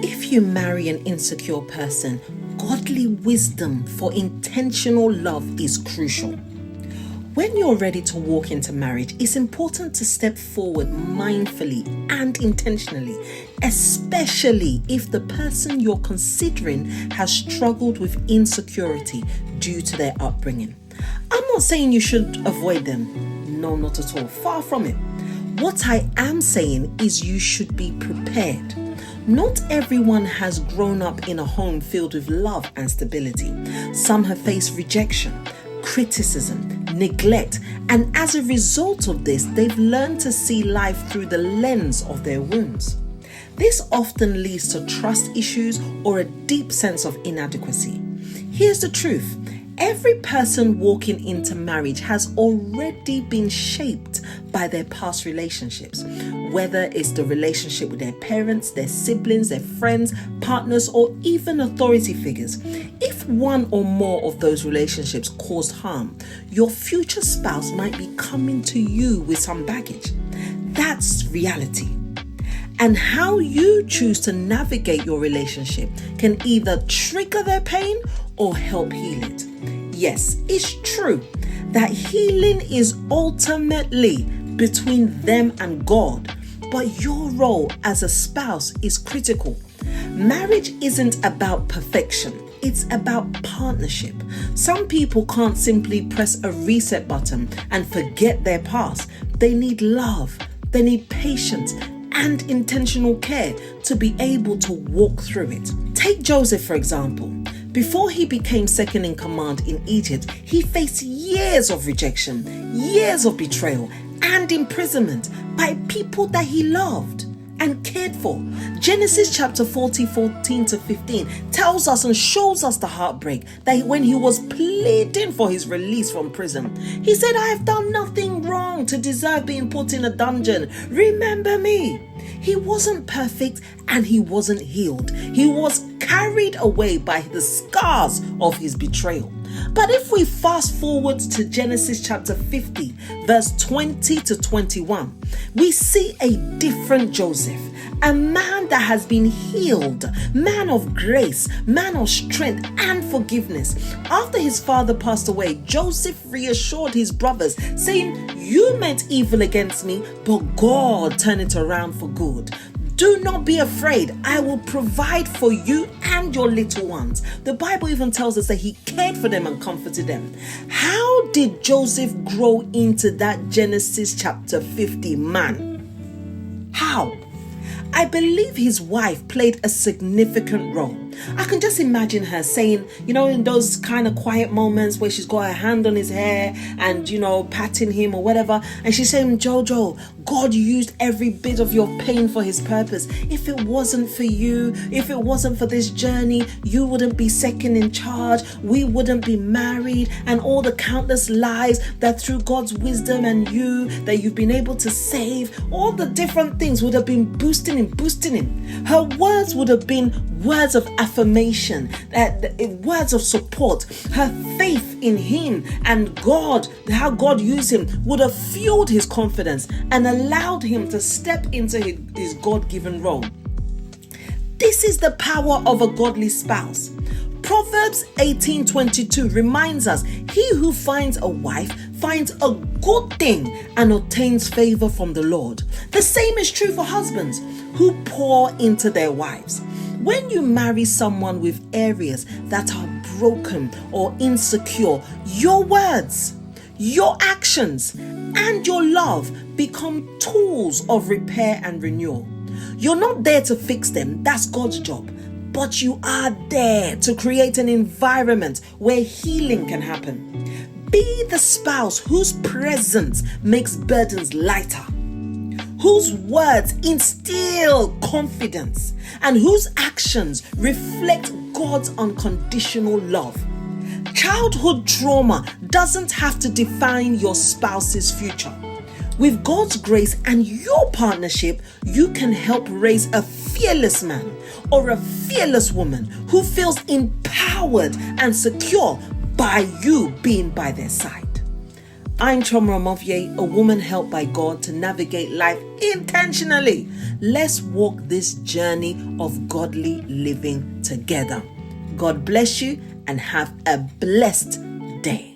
If you marry an insecure person, godly wisdom for intentional love is crucial. When you're ready to walk into marriage, it's important to step forward mindfully and intentionally, especially if the person you're considering has struggled with insecurity due to their upbringing. I'm not saying you should avoid them. No, not at all. Far from it. What I am saying is you should be prepared. Not everyone has grown up in a home filled with love and stability. Some have faced rejection, criticism, neglect, and as a result of this, they've learned to see life through the lens of their wounds. This often leads to trust issues or a deep sense of inadequacy. Here's the truth. Every person walking into marriage has already been shaped by their past relationships, whether it's the relationship with their parents, their siblings, their friends, partners, or even authority figures. If one or more of those relationships caused harm, your future spouse might be coming to you with some baggage. That's reality. And how you choose to navigate your relationship can either trigger their pain or help heal it. Yes, it's true that healing is ultimately between them and God, but your role as a spouse is critical. Marriage isn't about perfection, it's about partnership. Some people can't simply press a reset button and forget their past. They need love, they need patience, and intentional care to be able to walk through it. Take Joseph, for example. Before he became second in command in Egypt, he faced years of rejection, years of betrayal, and imprisonment by people that he loved and cared for. Genesis chapter 14 to 15 tells us and shows us the heartbreak that when he was pleading for his release from prison, he said, "I have done nothing wrong to deserve being put in a dungeon. Remember me." He wasn't perfect and he wasn't healed. He was carried away by the scars of his betrayal. But if we fast forward to Genesis chapter 50, verse 20 to 21, we see a different Joseph, a man that has been healed, man of grace, man of strength and forgiveness. After his father passed away, Joseph reassured his brothers, saying, "You meant evil against me, but God turned it around for good. Do not be afraid. I will provide for you and your little ones." The Bible even tells us that he cared for them and comforted them. How did Joseph grow into that Genesis chapter 50 man? How? I believe his wife played a significant role. I can just imagine her saying, in those kind of quiet moments where she's got her hand on his hair and, patting him or whatever. And she's saying, "Jojo, God used every bit of your pain for his purpose. If it wasn't for you, if it wasn't for this journey, you wouldn't be second in charge. We wouldn't be married, and all the countless lives that through God's wisdom and you that you've been able to save, all the different things would have been boosting him. Her words would have been words of affirmation, words of support. Her faith in him and God, how God used him, would have fueled his confidence and allowed him to step into his God-given role. This is the power of a godly spouse. Proverbs 18:22 reminds us, "He who finds a wife finds a good thing and obtains favor from the Lord." The same is true for husbands who pour into their wives. When you marry someone with areas that are broken or insecure, your words, your actions, and your love become tools of repair and renewal. You're not there to fix them, that's God's job. But you are there to create an environment where healing can happen. Be the spouse whose presence makes burdens lighter, whose words instill confidence, and whose actions reflect God's unconditional love. Childhood trauma doesn't have to define your spouse's future. With God's grace and your partnership, you can help raise a fearless man or a fearless woman who feels empowered and secure by you being by their side. I'm Chomra Movier, a woman helped by God to navigate life intentionally. Let's walk this journey of godly living together. God bless you and have a blessed day.